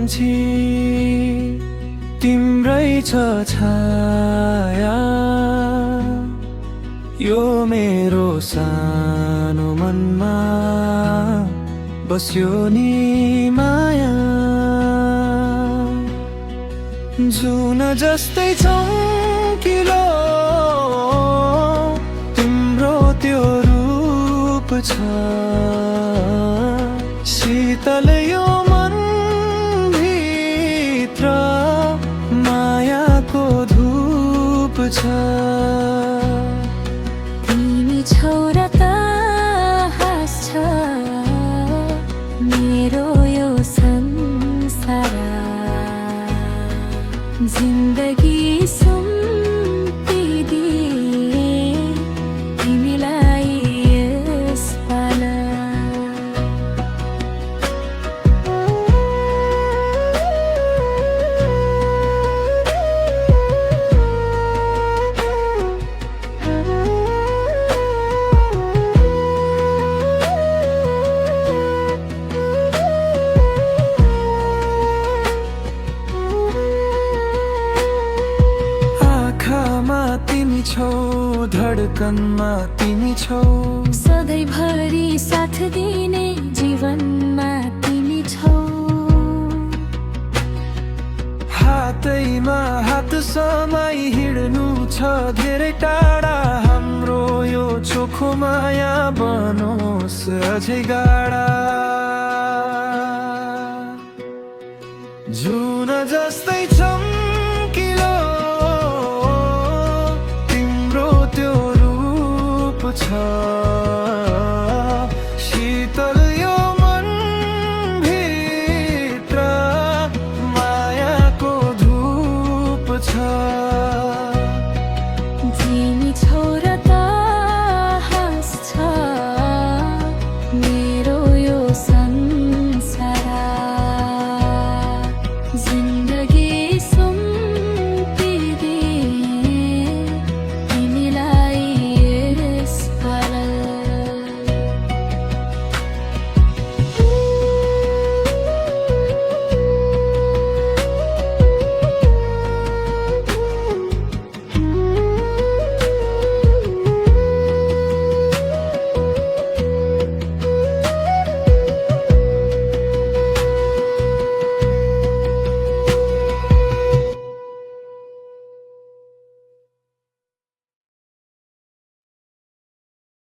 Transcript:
सम्झी तिम्रै छ छाया यो मेरो सानो मनमा बस्यो नि माया जुन जस्तै चम्किलो तिम्रो त्यो रूप छ शीतल यो मन भित्र मायाको धूप छ तिमी छोरा त हाँस्छ मेरो यो संसार जिन्दगी सुम्पिदिए तिमीलाई यसपाल तिमी छौ धडकनमा तिमी छौ सधैँभरि साथ दिने जीवनमा तिमी छौ हातैमा हात समाई हिँड्नु छ धेरै टाढा हाम्रो यो चोखो माया बनोस् अझै गाढा जुन जस्तै